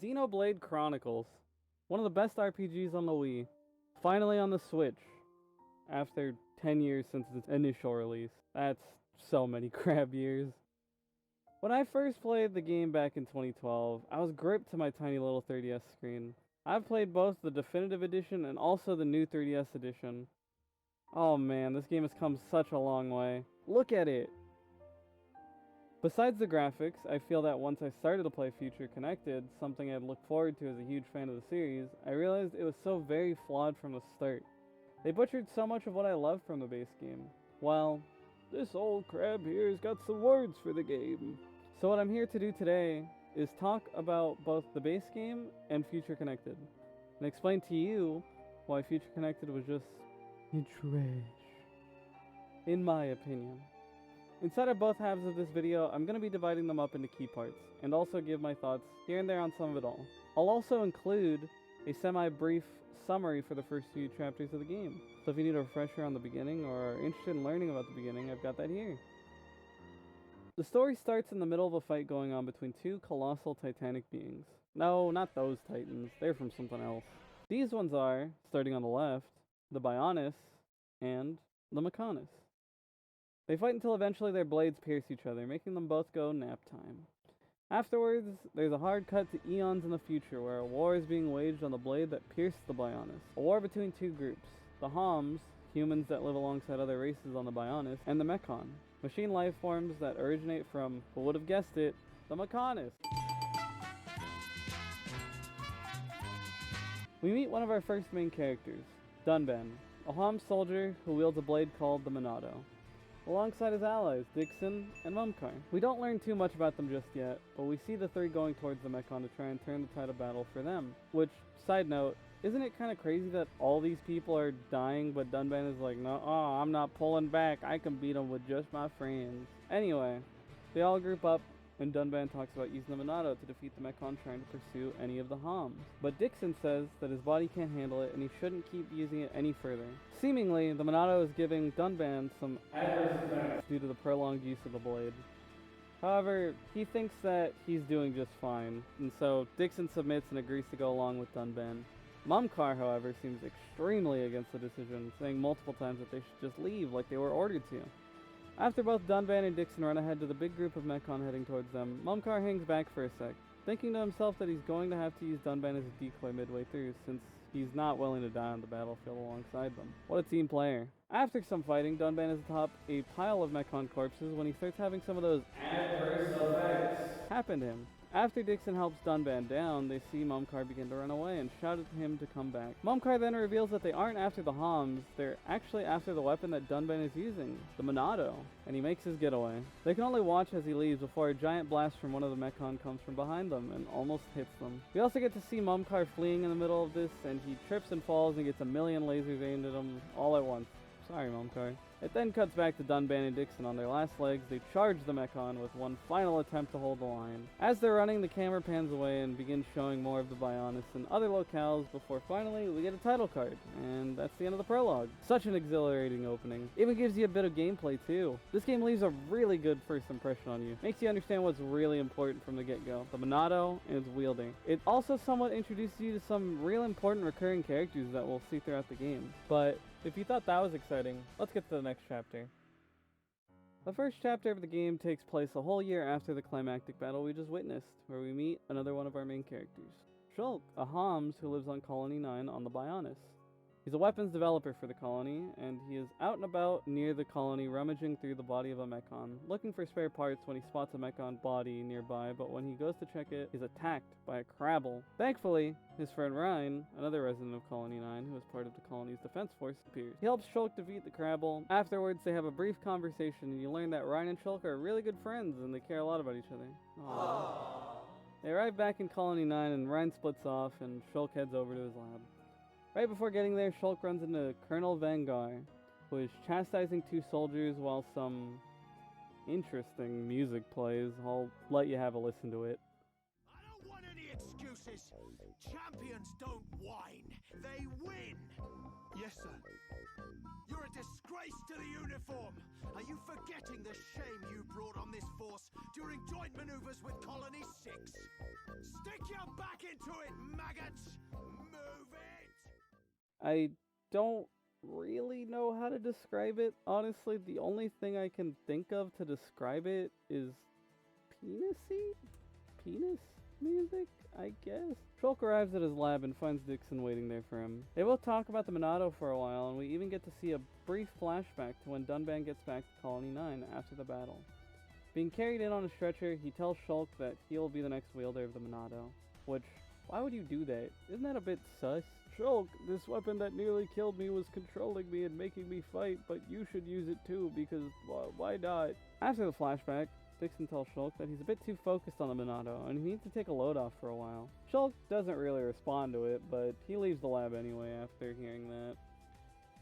Xenoblade Chronicles, one of the best RPGs on the Wii, finally on the Switch, after 10 years since its initial release. That's so many crap years. When I first played the game back in 2012, I was gripped to my tiny little 3DS screen. I've played both the Definitive Edition and also the new 3DS edition. Oh man, this game has come such a long way. Look at it! Besides the graphics, I feel that once I started to play Future Connected, something I'd looked forward to as a huge fan of the series, I realized it was so very flawed from the start. They butchered so much of what I loved from the base game. Well, this old crab here's got some words for the game. So what I'm here to do today is talk about both the base game and Future Connected, and explain to you why Future Connected was just trash, in my opinion. Inside of both halves of this video, I'm going to be dividing them up into key parts, and also give my thoughts here and there on some of it all. I'll also include a semi-brief summary for the first few chapters of the game, so if you need a refresher on the beginning or are interested in learning about the beginning, I've got that here. The story starts in the middle of a fight going on between two colossal titanic beings. No, not those titans, they're from something else. These ones are, starting on the left, the Bionis and the Mechanis. They fight until eventually their blades pierce each other, making them both go nap time. Afterwards, there's a hard cut to eons in the future where a war is being waged on the blade that pierced the Bionis. A war between two groups, the Homs, humans that live alongside other races on the Bionis, and the Mechon, machine life forms that originate from, who would have guessed it, the Mechanis. We meet one of our first main characters, Dunban, a Hom soldier who wields a blade called the Monado, alongside his allies, Dixon and Mumkar. We don't learn too much about them just yet, but we see the three going towards the Mechon to try and turn the tide of battle for them. Which, side note, isn't it kind of crazy that all these people are dying, but Dunban is like, no, I'm not pulling back, I can beat them with just my friends. Anyway, they all group up, and Dunban talks about using the Monado to defeat the Mechon trying to pursue any of the Homs. But Dixon says that his body can't handle it and he shouldn't keep using it any further. Seemingly, the Monado is giving Dunban some adverse effects due to the prolonged use of the blade. However, he thinks that he's doing just fine, and so Dixon submits and agrees to go along with Dunban. Mumkar, however, seems extremely against the decision, saying multiple times that they should just leave like they were ordered to. After both Dunban and Dixon run ahead to the big group of Mechon heading towards them, Mumkar hangs back for a sec, thinking to himself that he's going to have to use Dunban as a decoy midway through, since he's not willing to die on the battlefield alongside them. What a team player. After some fighting, Dunban is atop a pile of Mechon corpses when he starts having some of those adverse effects happen to him. After Dixon helps Dunban down, they see Mumkar begin to run away and shout at him to come back. Mumkar then reveals that they aren't after the Homs, they're actually after the weapon that Dunban is using, the Monado, and he makes his getaway. They can only watch as he leaves before a giant blast from one of the Mechon comes from behind them and almost hits them. We also get to see Mumkar fleeing in the middle of this, and he trips and falls and gets a million lasers aimed at him all at once. Sorry, Mumkar. It then cuts back to Dunban and Dixon on their last legs. They charge the Mechon with one final attempt to hold the line. As they're running, the camera pans away and begins showing more of the Bionis and other locales before finally we get a title card. And that's the end of the prologue. Such an exhilarating opening. Even gives you a bit of gameplay too. This game leaves a really good first impression on you. Makes you understand what's really important from the get-go. The Monado and its wielding. It also somewhat introduces you to some real important recurring characters that we'll see throughout the game. But if you thought that was exciting, let's get to the next chapter. The first chapter of the game takes place a whole year after the climactic battle we just witnessed, where we meet another one of our main characters, Shulk, a Homs who lives on Colony 9 on the Bionis. He's a weapons developer for the colony, and he is out and about near the colony rummaging through the body of a Mechon, looking for spare parts when he spots a Mechon body nearby, but when he goes to check it, he's attacked by a Crabble. Thankfully, his friend Ryan, another resident of Colony 9 who is part of the colony's defense force, appears. He helps Shulk defeat the Crabble. Afterwards, they have a brief conversation, and you learn that Ryan and Shulk are really good friends, and they care a lot about each other. Aww. They arrive back in Colony 9, and Ryan splits off, and Shulk heads over to his lab. Right before getting there, Shulk runs into Colonel Vanguard, who is chastising two soldiers while some interesting music plays. I'll let you have a listen to it. I don't want any excuses. Champions don't whine, they win. Yes, sir. You're a disgrace to the uniform. Are you forgetting the shame you brought on this force during joint maneuvers with Colony 6? Stick your back into it, maggots! Move it! I don't really know how to describe it. Honestly, the only thing I can think of to describe it is penisy? Penis music, I guess? Shulk arrives at his lab and finds Dixon waiting there for him. They both talk about the Monado for a while, and we even get to see a brief flashback to when Dunban gets back to Colony 9 after the battle. Being carried in on a stretcher, he tells Shulk that he'll be the next wielder of the Monado. Which, why would you do that? Isn't that a bit sus? Shulk, this weapon that nearly killed me was controlling me and making me fight, but you should use it too, because why not? After the flashback, Dixon tells Shulk that he's a bit too focused on the Monado, and he needs to take a load off for a while. Shulk doesn't really respond to it, but he leaves the lab anyway after hearing that.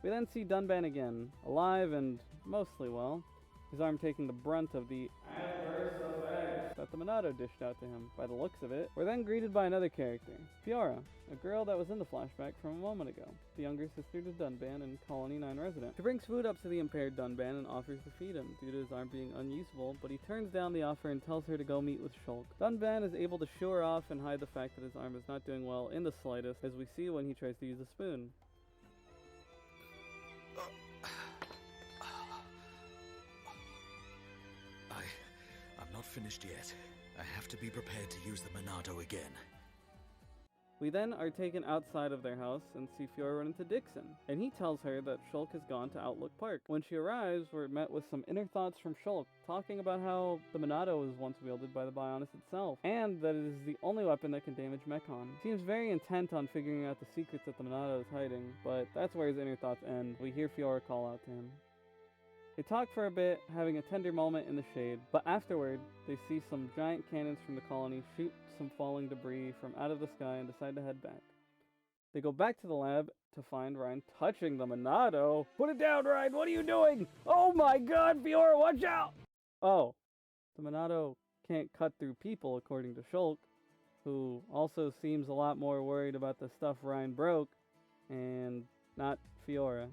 We then see Dunban again, alive and mostly well, his arm taking the brunt of the adverse effects that the Monado dished out to him. By the looks of it, we're then greeted by another character, Fiora, a girl that was in the flashback from a moment ago, the younger sister to Dunban and Colony 9 resident. She brings food up to the impaired Dunban and offers to feed him, due to his arm being unusable, but he turns down the offer and tells her to go meet with Shulk. Dunban is able to shoo her off and hide the fact that his arm is not doing well in the slightest, as we see when he tries to use a spoon. I'm not finished yet. I have to be prepared to use the Monado again. We then are taken outside of their house and see Fiora run into Dixon, and he tells her that Shulk has gone to Outlook Park. When she arrives, we're met with some inner thoughts from Shulk, talking about how the Monado was once wielded by the Bionis itself, and that it is the only weapon that can damage Mechon. He seems very intent on figuring out the secrets that the Monado is hiding, but that's where his inner thoughts end. We hear Fiora call out to him. They talk for a bit, having a tender moment in the shade, but afterward, they see some giant cannons from the colony shoot some falling debris from out of the sky and decide to head back. They go back to the lab to find Ryan touching the Monado. Put it down, Ryan! What are you doing? Oh my god, Fiora, watch out! Oh, the Monado can't cut through people, according to Shulk, who also seems a lot more worried about the stuff Ryan broke, and not Fiora,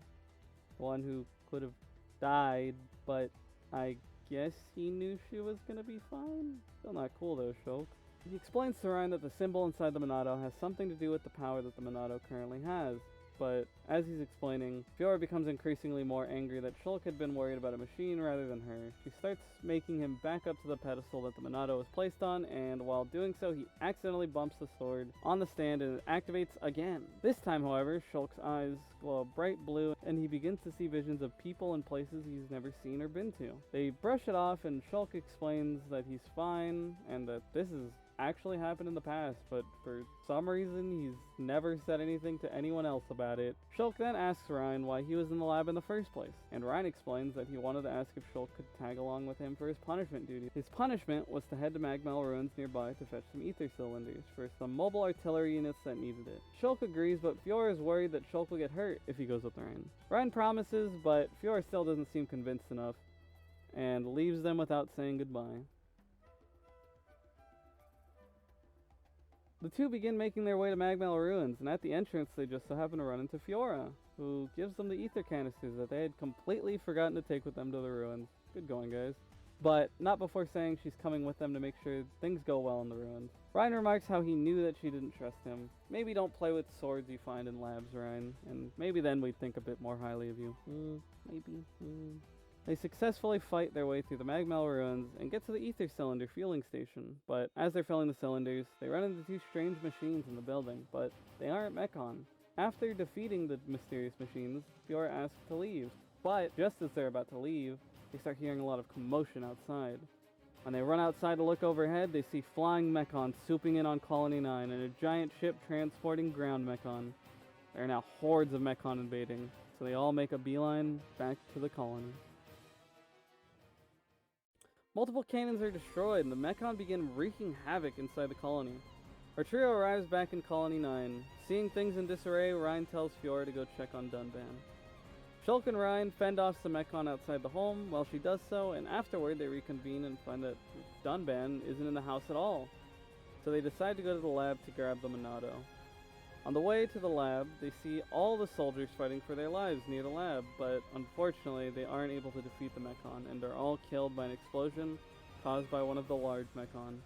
the one who could have died, but I guess he knew she was gonna be fine. Still not cool though, Shulk. He explains to Ryan that the symbol inside the Monado has something to do with the power that the Monado currently has, but as he's explaining, Fiora becomes increasingly more angry that Shulk had been worried about a machine rather than her. She starts making him back up to the pedestal that the Monado was placed on, and while doing so, he accidentally bumps the sword on the stand and it activates again. This time, however, Shulk's eyes glow a bright blue, and he begins to see visions of people and places he's never seen or been to. They brush it off, and Shulk explains that he's fine, and that this has actually happened in the past, but for some reason he's never said anything to anyone else about it. Shulk then asks Ryan why he was in the lab in the first place, and Ryan explains that he wanted to ask if Shulk could tag along with him for his punishment duty. His punishment was to head to Magmel ruins nearby to fetch some ether cylinders for some mobile artillery units that needed it. Shulk agrees, but Fiora is worried that Shulk will get hurt if he goes with Ryan. Ryan promises, but Fiora still doesn't seem convinced enough, and leaves them without saying goodbye. The two begin making their way to Magmel ruins, and at the entrance they just so happen to run into Fiora, who gives them the ether canisters that they had completely forgotten to take with them to the ruins. Good going, guys. But not before saying she's coming with them to make sure things go well in the ruins. Ryan remarks how he knew that she didn't trust him. Maybe don't play with swords you find in labs, Ryan, and maybe then we'd think a bit more highly of you. Maybe. They successfully fight their way through the Magmel ruins and get to the ether cylinder fueling station, but as they're filling the cylinders, they run into two strange machines in the building, but they aren't Mechon. After defeating the mysterious machines, Fiora asks to leave, but just as they're about to leave, they start hearing a lot of commotion outside. When they run outside to look overhead, they see flying Mechon swooping in on Colony 9 and a giant ship transporting ground Mechon. There are now hordes of Mechon invading, so they all make a beeline back to the colony. Multiple cannons are destroyed, and the Mechon begin wreaking havoc inside the colony. Our trio arrives back in Colony 9. Seeing things in disarray, Ryan tells Fiora to go check on Dunban. Shulk and Ryan fend off some Mechon outside the home while she does so, and afterward they reconvene and find that Dunban isn't in the house at all. So they decide to go to the lab to grab the Monado. On the way to the lab, they see all the soldiers fighting for their lives near the lab, but unfortunately they aren't able to defeat the Mechon, and are all killed by an explosion caused by one of the large Mechon.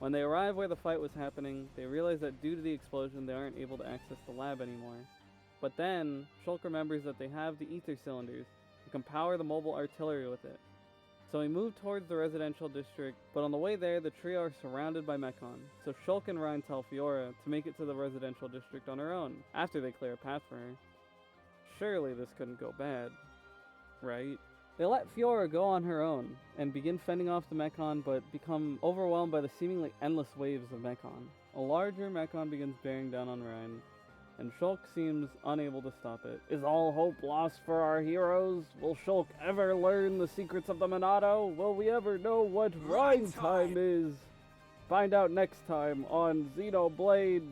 When they arrive where the fight was happening, they realize that due to the explosion, they aren't able to access the lab anymore. But then, Shulk remembers that they have the ether cylinders and can power the mobile artillery with it. So we move towards the residential district, but on the way there, the trio are surrounded by Mechon. So Shulk and Ryan tell Fiora to make it to the residential district on her own, after they clear a path for her. Surely this couldn't go bad, right? They let Fiora go on her own, and begin fending off the Mechon, but become overwhelmed by the seemingly endless waves of Mechon. A larger Mechon begins bearing down on Ryan, and Shulk seems unable to stop it. Is all hope lost for our heroes? Will Shulk ever learn the secrets of the Monado? Will we ever know what Rhine time is? Find out next time on Xenoblade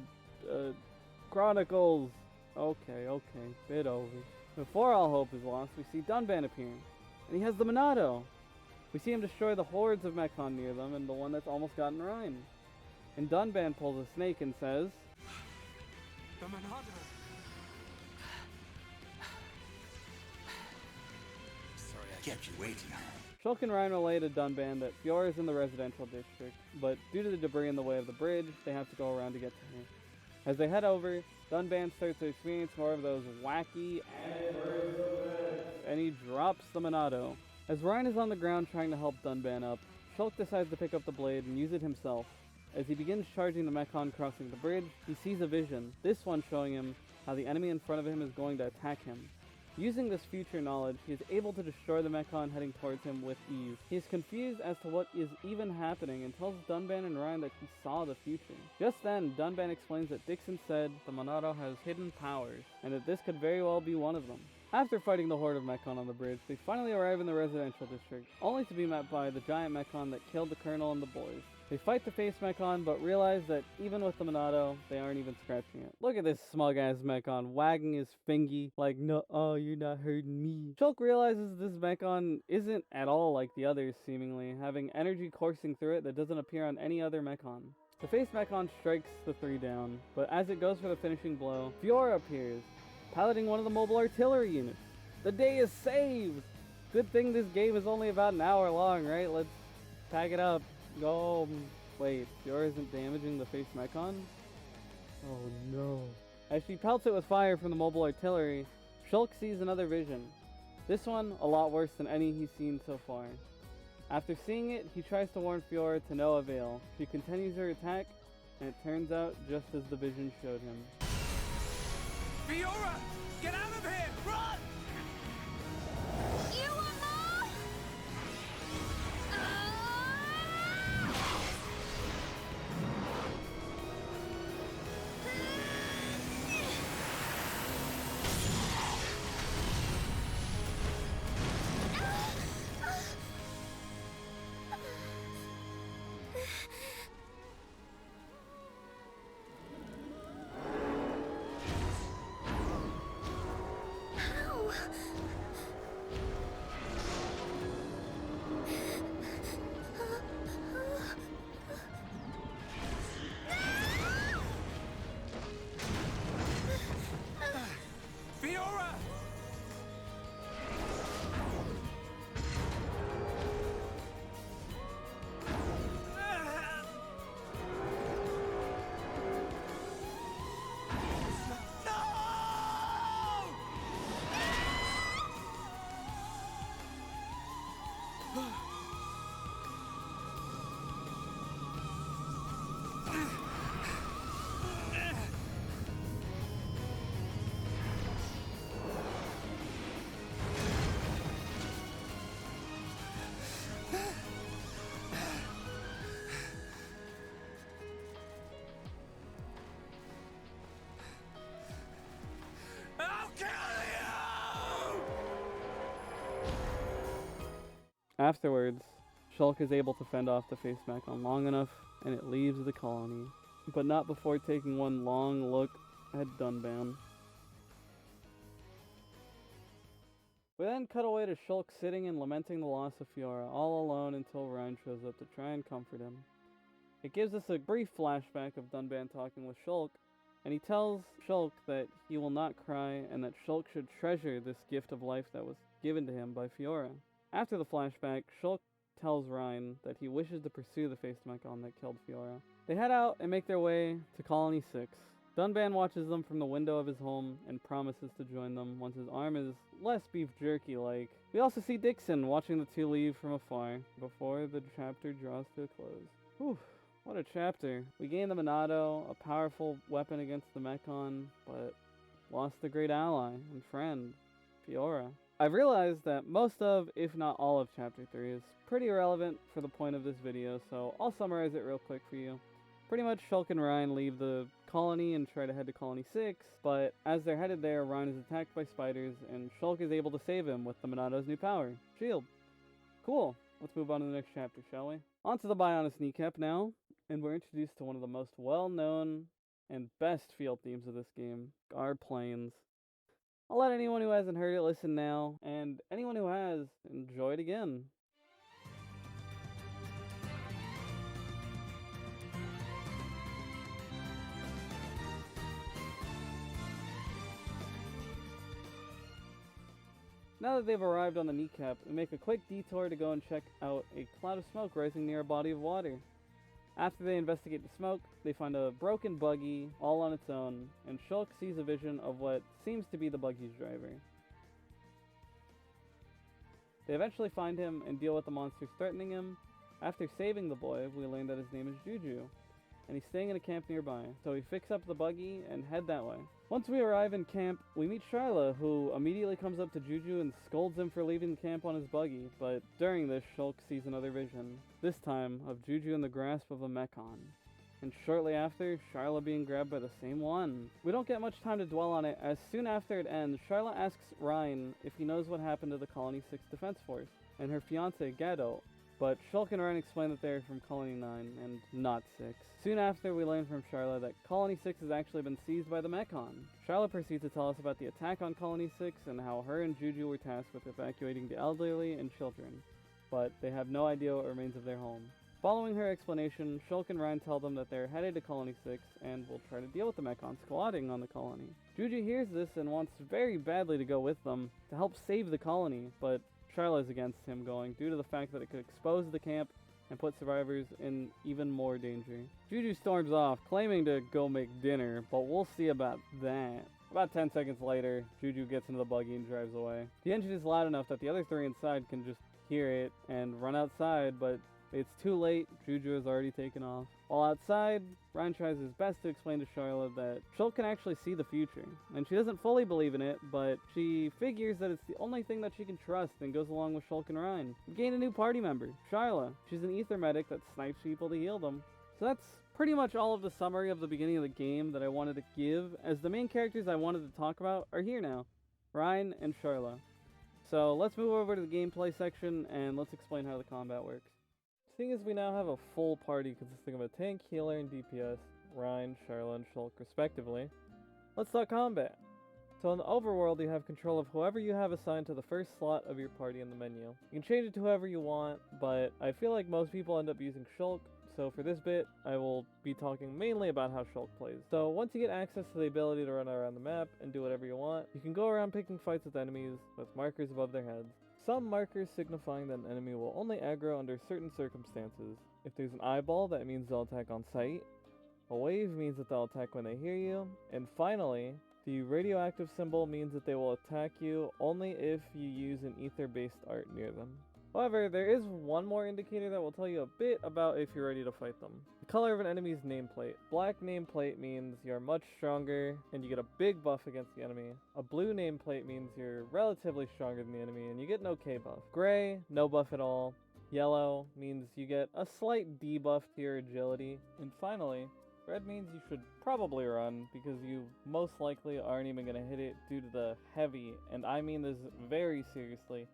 Chronicles. Okay, bit over. Before all hope is lost, we see Dunban appearing, and he has the Monado. We see him destroy the hordes of Mechon near them and the one that's almost gotten Rhine. And Dunban pulls a snake and says, The Monado! Sorry I kept you waiting. Shulk and Ryan relay to Dunban that Fiora is in the residential district, but due to the debris in the way of the bridge, they have to go around to get to her. As they head over, Dunban starts to experience more of those wacky and he drops the Monado. As Ryan is on the ground trying to help Dunban up, Shulk decides to pick up the blade and use it himself. As he begins charging the Mechon crossing the bridge, he sees a vision, this one showing him how the enemy in front of him is going to attack him. Using this future knowledge, he is able to destroy the Mechon heading towards him with ease. He is confused as to what is even happening and tells Dunban and Ryan that he saw the future. Just then, Dunban explains that Dixon said the Monado has hidden powers, and that this could very well be one of them. After fighting the horde of Mechon on the bridge, they finally arrive in the residential district, only to be met by the giant Mechon that killed the Colonel and the boys. They fight the face Mechon, but realize that even with the Monado, they aren't even scratching it. Look at this smug-ass Mechon, wagging his fingy, like, no, oh, you're not hurting me. Shulk realizes this Mechon isn't at all like the others, seemingly, having energy coursing through it that doesn't appear on any other Mechon. The face Mechon strikes the three down, but as it goes for the finishing blow, Fiora appears, piloting one of the mobile artillery units. The day is saved! Good thing this game is only about an hour long, right? Let's pack it up. Go. Wait, Fiora isn't damaging the face Mechon? Oh no. As she pelts it with fire from the mobile artillery, Shulk sees another vision. This one, a lot worse than any he's seen so far. After seeing it, he tries to warn Fiora to no avail. She continues her attack, and it turns out just as the vision showed him. Fiora! Get out of here! Run! You want more? Fiora! I'll kill you! Afterwards, Shulk is able to fend off the face Mechon long enough, and it leaves the colony, but not before taking one long look at Dunban. We then cut away to Shulk sitting and lamenting the loss of Fiora, all alone until Ryan shows up to try and comfort him. It gives us a brief flashback of Dunban talking with Shulk, and he tells Shulk that he will not cry and that Shulk should treasure this gift of life that was given to him by Fiora. After the flashback, Shulk tells Ryan that he wishes to pursue the faced Mechon that killed Fiora. They head out and make their way to Colony 6. Dunban watches them from the window of his home and promises to join them once his arm is less beef jerky-like. We also see Dixon watching the two leave from afar before the chapter draws to a close. Whew, what a chapter. We gain the Monado, a powerful weapon against the Mechon, but lost a great ally and friend, Fiora. I've realized that most of, if not all of Chapter 3 is pretty irrelevant for the point of this video, so I'll summarize it real quick for you. Pretty much Shulk and Ryan leave the colony and try to head to Colony 6, but as they're headed there, Ryan is attacked by spiders, and Shulk is able to save him with the Monado's new power, Shield. Cool. Let's move on to the next chapter, shall we? On to the Bionis kneecap now, and we're introduced to one of the most well-known and best field themes of this game, Gaur Plain. I'll let anyone who hasn't heard it listen now, and anyone who has, enjoy it again. Now that they've arrived on the kneecap, we make a quick detour to go and check out a cloud of smoke rising near a body of water. After they investigate the smoke, they find a broken buggy all on its own, and Shulk sees a vision of what seems to be the buggy's driver. They eventually find him and deal with the monsters threatening him. After saving the boy, we learn that his name is Juju, and he's staying in a camp nearby, so we fix up the buggy and head that way. Once we arrive in camp, we meet Shyla, who immediately comes up to Juju and scolds him for leaving the camp on his buggy, but during this, Shulk sees another vision, this time of Juju in the grasp of a Mechon, and shortly after, Shyla being grabbed by the same one. We don't get much time to dwell on it, as soon after it ends, Shyla asks Ryan if he knows what happened to the Colony 6 Defense Force, and her fiancé, Gado, but Shulk and Ryan explain that they're from Colony 9 and not 6. Soon after, we learn from Shyla that Colony 6 has actually been seized by the Mechon. Shyla proceeds to tell us about the attack on Colony 6 and how her and Juju were tasked with evacuating the elderly and children, but they have no idea what remains of their home. Following her explanation, Shulk and Ryan tell them that they're headed to Colony 6 and will try to deal with the Mechon squatting on the colony. Juju hears this and wants very badly to go with them to help save the colony, but Shyla is against him going due to the fact that it could expose the camp and put survivors in even more danger. Juju storms off, claiming to go make dinner, but we'll see about that. About 10 seconds later, Juju gets into the buggy and drives away. The engine is loud enough that the other three inside can just hear it and run outside, but it's too late. Juju has already taken off. While outside, Ryan tries his best to explain to Shyla that Shulk can actually see the future, and she doesn't fully believe in it, but she figures that it's the only thing that she can trust and goes along with Shulk and Ryan. We gain a new party member, Shyla. She's an ether medic that snipes people to heal them. So that's pretty much all of the summary of the beginning of the game that I wanted to give, as the main characters I wanted to talk about are here now, Ryan and Shyla. So let's move over to the gameplay section and let's explain how the combat works. Seeing as we now have a full party consisting of a tank, healer, and DPS, Ryan, Shyla, and Shulk respectively, let's start combat. So in the overworld, you have control of whoever you have assigned to the first slot of your party in the menu. You can change it to whoever you want, but I feel like most people end up using Shulk, so for this bit, I will be talking mainly about how Shulk plays. So once you get access to the ability to run around the map and do whatever you want, you can go around picking fights with enemies with markers above their heads. Some markers signifying that an enemy will only aggro under certain circumstances. If there's an eyeball, that means they'll attack on sight. A wave means that they'll attack when they hear you. And finally, the radioactive symbol means that they will attack you only if you use an ether-based art near them. However, there is one more indicator that will tell you a bit about if you're ready to fight them. The color of an enemy's nameplate. Black nameplate means you're much stronger and you get a big buff against the enemy. A blue nameplate means you're relatively stronger than the enemy and you get an okay buff. Gray, no buff at all. Yellow means you get a slight debuff to your agility. And finally, red means you should probably run because you most likely aren't even going to hit it due to the heavy, and I mean this very seriously,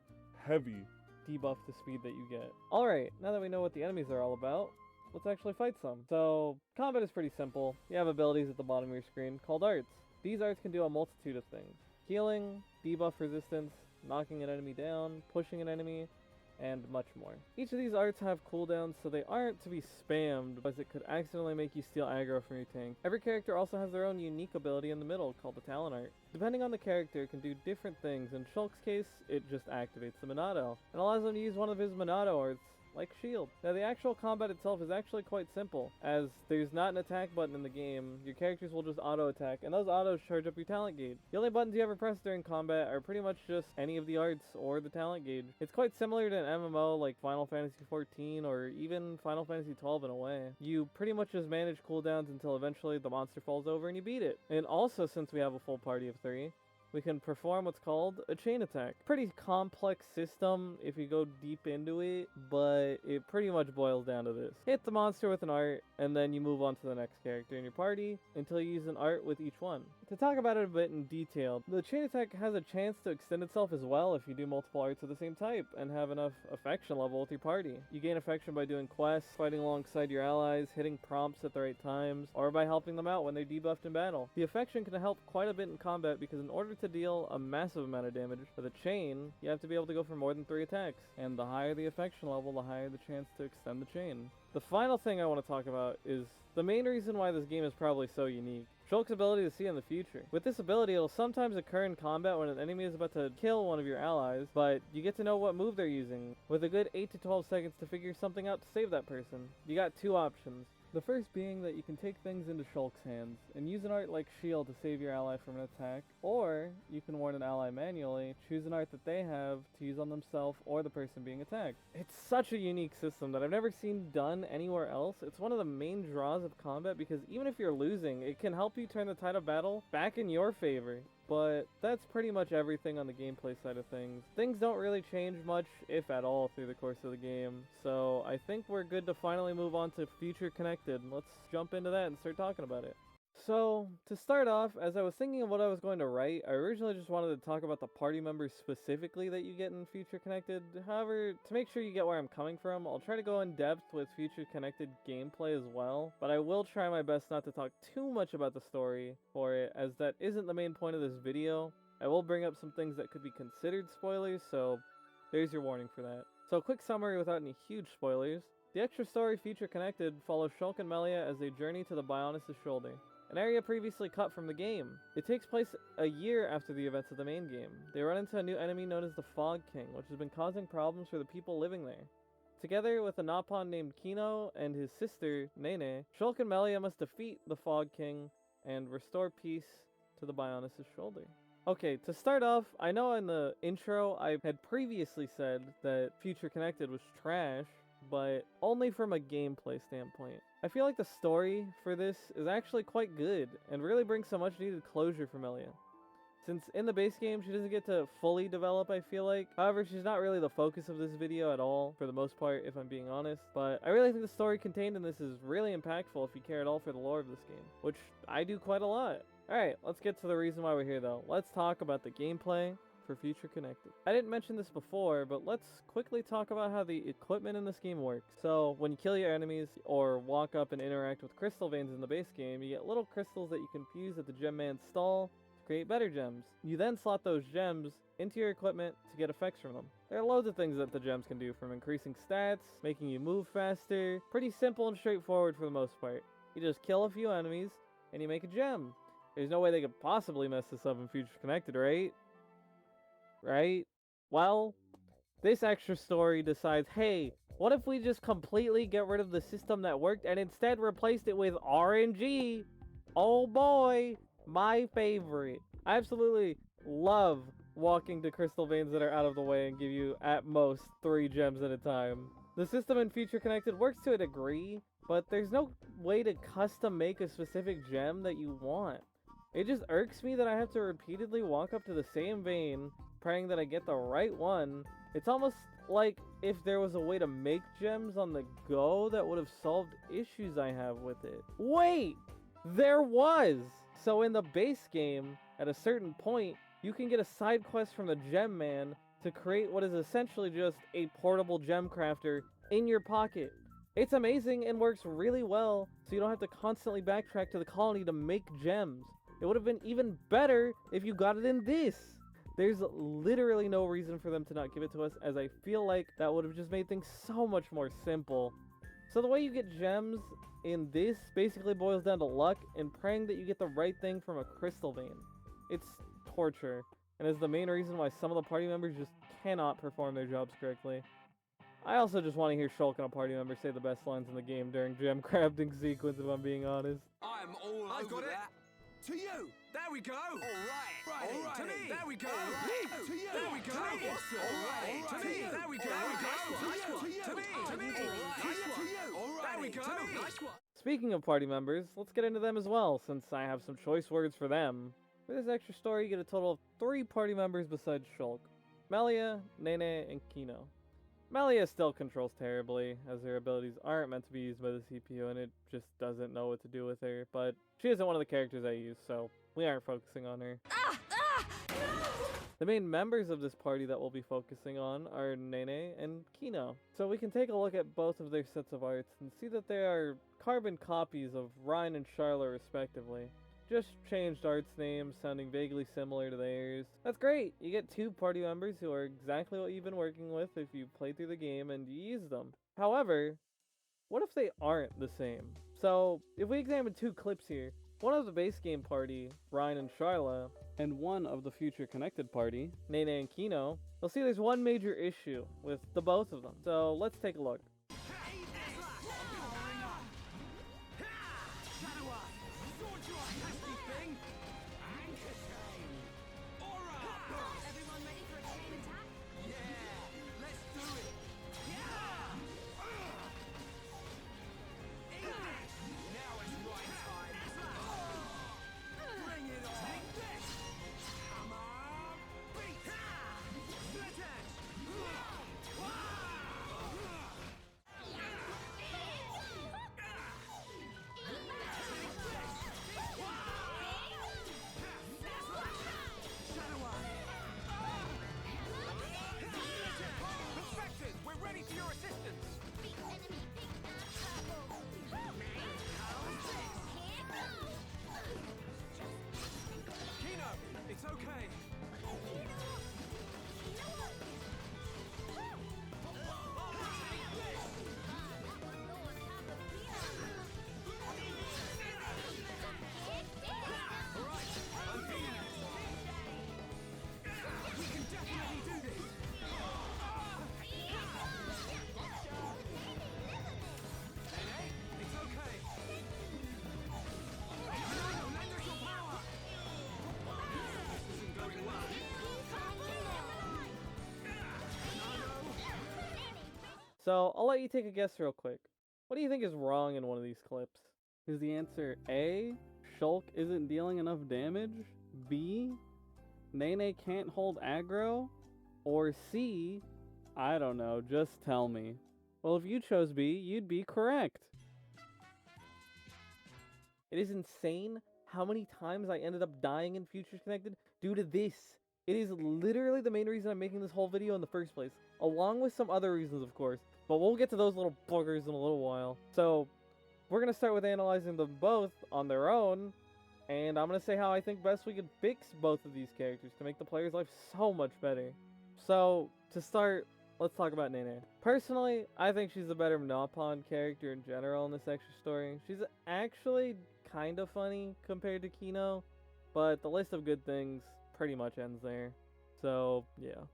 heavy debuff to speed that you get. Alright, now that we know what the enemies are all about, let's actually fight some. So, combat is pretty simple. You have abilities at the bottom of your screen called arts. These arts can do a multitude of things. Healing, debuff resistance, knocking an enemy down, pushing an enemy, and much more. Each of these arts have cooldowns, so they aren't to be spammed, as it could accidentally make you steal aggro from your tank. Every character also has their own unique ability in the middle, called the talent art. Depending on the character, it can do different things. In Shulk's case, it just activates the Monado, and allows him to use one of his Monado arts, like shield. Now the actual combat itself is actually quite simple, as there's not an attack button in the game. Your characters will just auto attack, and those autos charge up your talent gauge. The only buttons you ever press during combat are pretty much just any of the arts or the talent gauge. It's quite similar to an MMO like Final Fantasy XIV or even Final Fantasy XII in a way. You pretty much just manage cooldowns until eventually the monster falls over and you beat it. And also, since we have a full party of 3, we can perform what's called a chain attack. Pretty complex system if you go deep into it, but it pretty much boils down to this. Hit the monster with an art, and then you move on to the next character in your party until you use an art with each one. To talk about it a bit in detail, the chain attack has a chance to extend itself as well if you do multiple arts of the same type and have enough affection level with your party. You gain affection by doing quests, fighting alongside your allies, hitting prompts at the right times, or by helping them out when they're debuffed in battle. The affection can help quite a bit in combat because in order to deal a massive amount of damage with a chain, you have to be able to go for more than 3 attacks. And the higher the affection level, the higher the chance to extend the chain. The final thing I want to talk about is the main reason why this game is probably so unique. Shulk's ability to see in the future. With this ability, it'll sometimes occur in combat when an enemy is about to kill one of your allies, but you get to know what move they're using, with a good 8 to 12 seconds to figure something out to save that person. You got 2 options. The first being that you can take things into Shulk's hands and use an art like shield to save your ally from an attack, or you can warn an ally manually, choose an art that they have to use on themselves or the person being attacked. It's such a unique system that I've never seen done anywhere else. It's one of the main draws of combat because even if you're losing, it can help you turn the tide of battle back in your favor. But that's pretty much everything on the gameplay side of things. Things don't really change much, if at all, through the course of the game. So I think we're good to finally move on to Future Connected. Let's jump into that and start talking about it. So, to start off, as I was thinking of what I was going to write, I originally just wanted to talk about the party members specifically that you get in Future Connected. However, to make sure you get where I'm coming from, I'll try to go in depth with Future Connected gameplay as well, but I will try my best not to talk too much about the story for it, as that isn't the main point of this video. I will bring up some things that could be considered spoilers, so there's your warning for that. So, a quick summary without any huge spoilers. The extra story Future Connected follows Shulk and Melia as they journey to the Bionis' shoulder, an area previously cut from the game. It takes place a year after the events of the main game. They run into a new enemy known as the Fog King, which has been causing problems for the people living there. Together with a Napon named Kino and his sister, Nene, Shulk and Melia must defeat the Fog King and restore peace to the Bionis' shoulder. Okay, to start off, I know in the intro I had previously said that Future Connected was trash, but only from a gameplay standpoint. I feel like the story for this is actually quite good, and really brings some much needed closure for Melia. Since in the base game, she doesn't get to fully develop, I feel like. However, she's not really the focus of this video at all, for the most part, if I'm being honest. But I really think the story contained in this is really impactful if you care at all for the lore of this game, which I do quite a lot. Alright, let's get to the reason why we're here though. Let's talk about the gameplay for Future Connected. I didn't mention this before, but let's quickly talk about how the equipment in this game works. So, when you kill your enemies, or walk up and interact with crystal veins in the base game, you get little crystals that you can fuse at the gem man's stall to create better gems. You then slot those gems into your equipment to get effects from them. There are loads of things that the gems can do, from increasing stats, making you move faster. Pretty simple and straightforward for the most part. You just kill a few enemies, and you make a gem. There's no way they could possibly mess this up in Future Connected, right? Right? Well, this extra story decides, hey, what if we just completely get rid of the system that worked and instead replaced it with RNG? Oh boy, my favorite. I absolutely love walking to crystal veins that are out of the way and give you, at most, 3 gems at a time. The system in Future Connected works to a degree, but there's no way to custom make a specific gem that you want. It just irks me that I have to repeatedly walk up to the same vein, praying that I get the right one. It's almost like if there was a way to make gems on the go that would have solved issues I have with it. Wait! There was! So in the base game, at a certain point, you can get a side quest from the Gem Man to create what is essentially just a portable gem crafter in your pocket. It's amazing and works really well, so you don't have to constantly backtrack to the colony to make gems. It would have been even better if you got it in this. There's literally no reason for them to not give it to us, as I feel like that would have just made things so much more simple. So the way you get gems in this basically boils down to luck and praying that you get the right thing from a crystal vein. It's torture, and is the main reason why some of the party members just cannot perform their jobs correctly. I also just want to hear Shulk and a party member say the best lines in the game during gem crafting sequence, if I'm being honest. I'm all I've over got it. that. To you! There we go. All right! All right. To me. There we go. To you! There we go. To you! All right. To me. There we go. To you! To me. To me. To you! All right! There we go. Nice one! Speaking of party members, let's get into them as well, since I have some choice words for them. For this extra story, you get a total of 3 party members besides Shulk: Melia, Nene, and Kino. Melia still controls terribly, as her abilities aren't meant to be used by the CPU and it just doesn't know what to do with her, but she isn't one of the characters I use, so we aren't focusing on her. The main members of this party that we'll be focusing on are Nene and Kino. So we can take a look at both of their sets of arts and see that they are carbon copies of Ryan and Charlotte respectively. Just changed arts names, sounding vaguely similar to theirs. That's great! You get 2 party members who are exactly what you've been working with if you play through the game and you use them. However, what if they aren't the same? So, if we examine 2 clips here, one of the base game party, Ryan and Charla, and one of the future connected party, Nene and Kino, you'll see there's one major issue with the both of them. So, let's take a look. So, I'll let you take a guess real quick. What do you think is wrong in one of these clips? Is the answer A, Shulk isn't dealing enough damage? B, Nene can't hold aggro? Or C, I don't know, just tell me. Well, if you chose B, you'd be correct. It is insane how many times I ended up dying in Futures Connected due to this. It is literally the main reason I'm making this whole video in the first place, along with some other reasons, of course. But we'll get to those little buggers in a little while. So, we're going to start with analyzing them both on their own, and I'm going to say how I think best we could fix both of these characters to make the player's life so much better. So, to start, let's talk about Nene. Personally, I think she's the better Monopon character in general in this extra story. She's actually kind of funny compared to Kino, but the list of good things pretty much ends there. So, yeah.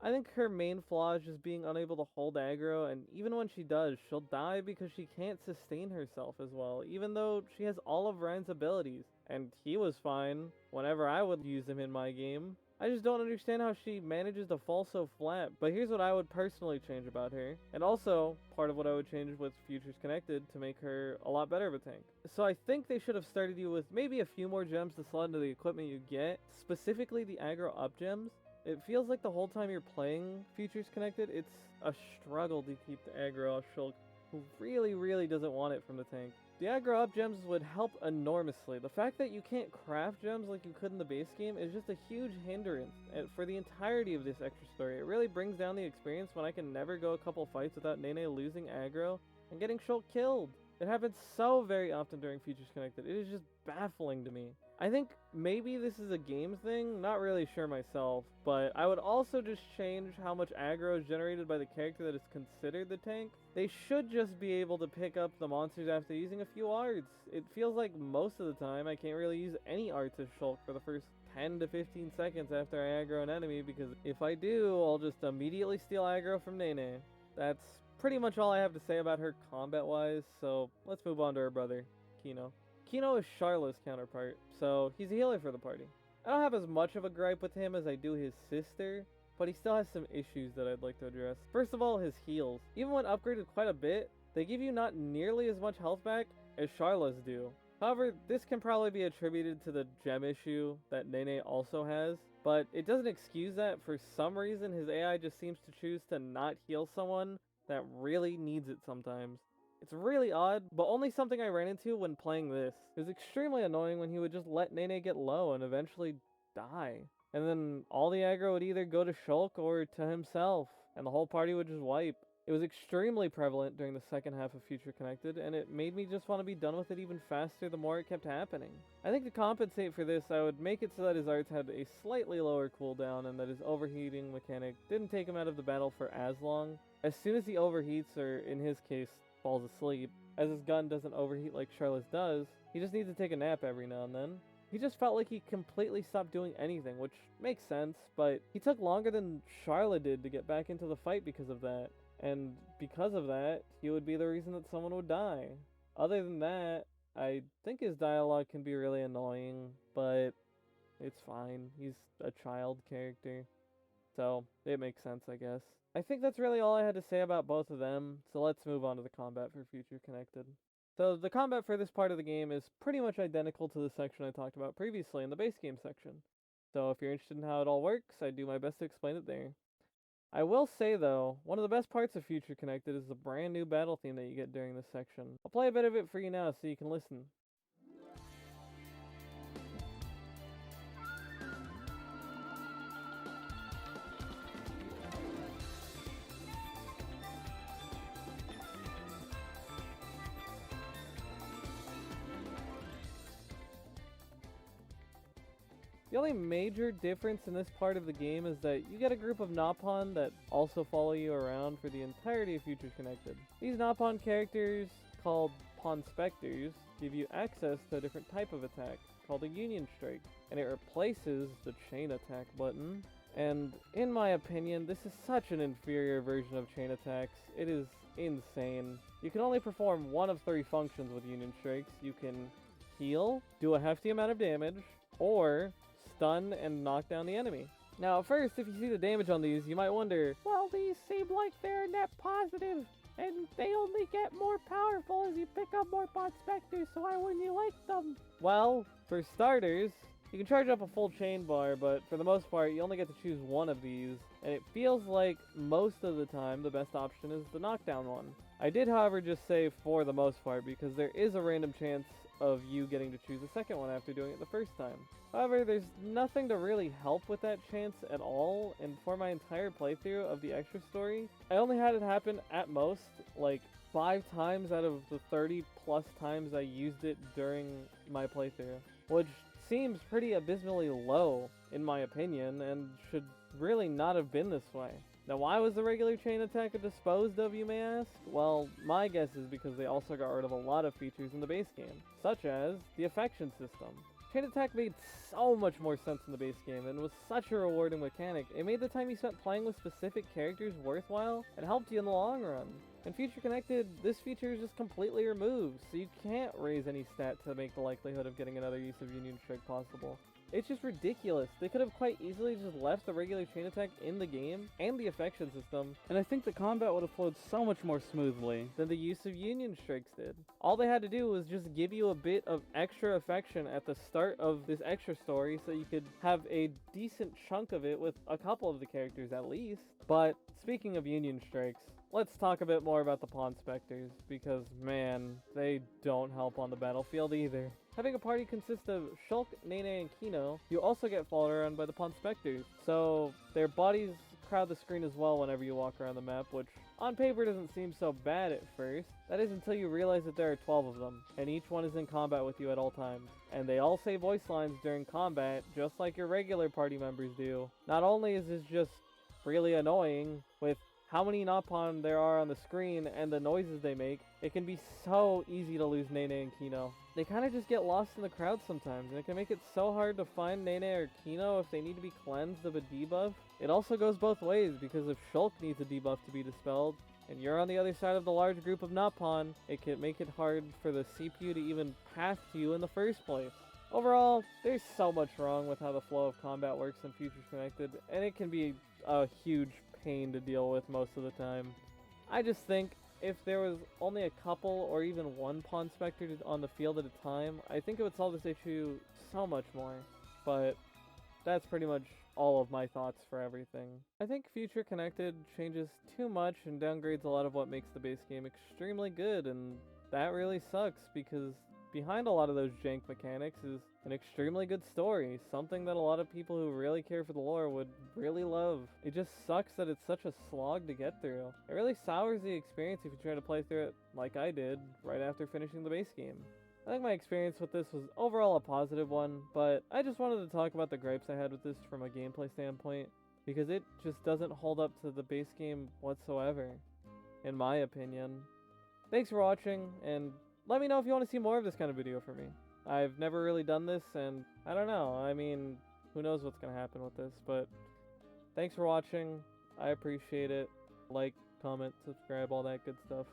I think her main flaw is just being unable to hold aggro, and even when she does, she'll die because she can't sustain herself as well, even though she has all of Ryan's abilities, and he was fine whenever I would use him in my game. I just don't understand how she manages to fall so flat, but here's what I would personally change about her, and also part of what I would change with Futures Connected to make her a lot better of a tank. So I think they should have started you with maybe a few more gems to slot into the equipment you get, specifically the aggro up gems. It feels like the whole time you're playing Futures Connected, it's a struggle to keep the aggro off Shulk, who really doesn't want it from the tank. The aggro up gems would help enormously. The fact that you can't craft gems like you could in the base game is just a huge hindrance for the entirety of this extra story. It really brings down the experience when I can never go a couple fights without Nene losing aggro and getting Shulk killed. It happens so very often during Futures Connected. It is just baffling to me. I think maybe this is a game thing, not really sure myself, but I would also just change how much aggro is generated by the character that is considered the tank. They should just be able to pick up the monsters after using a few arts. It feels like most of the time I can't really use any arts as Shulk for the first 10 to 15 seconds after I aggro an enemy, because if I do, I'll just immediately steal aggro from Nene. that's pretty much all I have to say about her combat-wise, so let's move on to her brother, Kino. Kino is Charlotte's counterpart, so he's a healer for the party. I don't have as much of a gripe with him as I do his sister, but he still has some issues that I'd like to address. First of all, his heals. Even when upgraded quite a bit, they give you not nearly as much health back as Charlotte's do. However, this can probably be attributed to the gem issue that Nene also has, but it doesn't excuse that. For some reason, his AI just seems to choose to not heal someone that really needs it sometimes. It's really odd, but only something I ran into when playing this. It was extremely annoying when he would just let Nene get low and eventually die. And then all the aggro would either go to Shulk or to himself, and the whole party would just wipe. It was extremely prevalent during the second half of Future Connected, and it made me just want to be done with it even faster the more it kept happening. I think to compensate for this, I would make it so that his arts had a slightly lower cooldown and that his overheating mechanic didn't take him out of the battle for as long. As soon as he overheats, or in his case, falls asleep, as his gun doesn't overheat like Charlotte's does, he just needs to take a nap every now and then. He just felt like he completely stopped doing anything, which makes sense, but he took longer than Charlotte did to get back into the fight because of that. And because of that, he would be the reason that someone would die. Other than that, I think his dialogue can be really annoying, but it's fine. He's a child character, so it makes sense, I guess. I think that's really all I had to say about both of them, so let's move on to the combat for Future Connected. So the combat for this part of the game is pretty much identical to the section I talked about previously in the base game section. So if you're interested in how it all works, I do my best to explain it there. I will say though, one of the best parts of Future Connected is the brand new battle theme that you get during this section. I'll play a bit of it for you now so you can listen. The only major difference in this part of the game is that you get a group of Nopon that also follow you around for the entirety of Future Connected. These Nopon characters, called Pawn Specters, give you access to a different type of attack, called a Union Strike, and it replaces the Chain Attack button. And in my opinion, this is such an inferior version of Chain Attacks. It is insane. You can only perform one of 3 functions with Union Strikes. You can heal, do a hefty amount of damage, or stun and knock down the enemy. Now, at first, if you see the damage on these, you might wonder, well, these seem like they're net positive, and they only get more powerful as you pick up more Pawn Specters, so why wouldn't you like them? Well, for starters, you can charge up a full chain bar, but for the most part, you only get to choose one of these, and it feels like most of the time the best option is the knockdown one. I did, however, just say for the most part, because there is a random chance of you getting to choose the second one after doing it the first time. However, there's nothing to really help with that chance at all, and for my entire playthrough of the extra story, I only had it happen at most, like, 5 times out of the 30 plus times I used it during my playthrough, which seems pretty abysmally low, in my opinion, and should really not have been this way. Now, why was the regular chain attack disposed of, you may ask? Well, my guess is because they also got rid of a lot of features in the base game, such as the affection system. Chain attack made so much more sense in the base game and was such a rewarding mechanic. It made the time you spent playing with specific characters worthwhile and helped you in the long run. In Future Connected, this feature is just completely removed, so you can't raise any stat to make the likelihood of getting another use of Union Strike possible. It's just ridiculous. They could have quite easily just left the regular chain attack in the game and the affection system, and I think the combat would have flowed so much more smoothly than the use of Union Strikes did. All they had to do was just give you a bit of extra affection at the start of this extra story so you could have a decent chunk of it with a couple of the characters at least. But speaking of Union Strikes, let's talk a bit more about the Pawn Specters, because man, they don't help on the battlefield either. Having a party consist of Shulk, Nene, and Kino, you also get followed around by the Pawn Specters, so their bodies crowd the screen as well whenever you walk around the map, which on paper doesn't seem so bad at first. That is until you realize that there are 12 of them, and each one is in combat with you at all times. And they all say voice lines during combat, just like your regular party members do. Not only is this just really annoying, with how many Nopon there are on the screen and the noises they make, it can be so easy to lose Nene and Kino. They kind of just get lost in the crowd sometimes, and it can make it so hard to find Nene or Kino if they need to be cleansed of a debuff. It also goes both ways, because if Shulk needs a debuff to be dispelled, and you're on the other side of the large group of Nopon, it can make it hard for the CPU to even path to you in the first place. Overall, there's so much wrong with how the flow of combat works in Futures Connected, and it can be a huge pain to deal with most of the time. I just think if there was only a couple or even one Pawn Spectre on the field at a time, I think it would solve this issue so much more. But that's pretty much all of my thoughts for everything. I think Future Connected changes too much and downgrades a lot of what makes the base game extremely good, and that really sucks because behind a lot of those jank mechanics is an extremely good story, something that a lot of people who really care for the lore would really love. It just sucks that it's such a slog to get through. It really sours the experience if you try to play through it like I did right after finishing the base game. I think my experience with this was overall a positive one, but I just wanted to talk about the gripes I had with this from a gameplay standpoint, because it just doesn't hold up to the base game whatsoever, in my opinion. Thanks for watching, and let me know if you want to see more of this kind of video from me. I've never really done this, and I don't know, I mean, who knows what's going to happen with this, but thanks for watching. I appreciate it. Like, comment, subscribe, all that good stuff.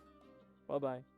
Bye-bye.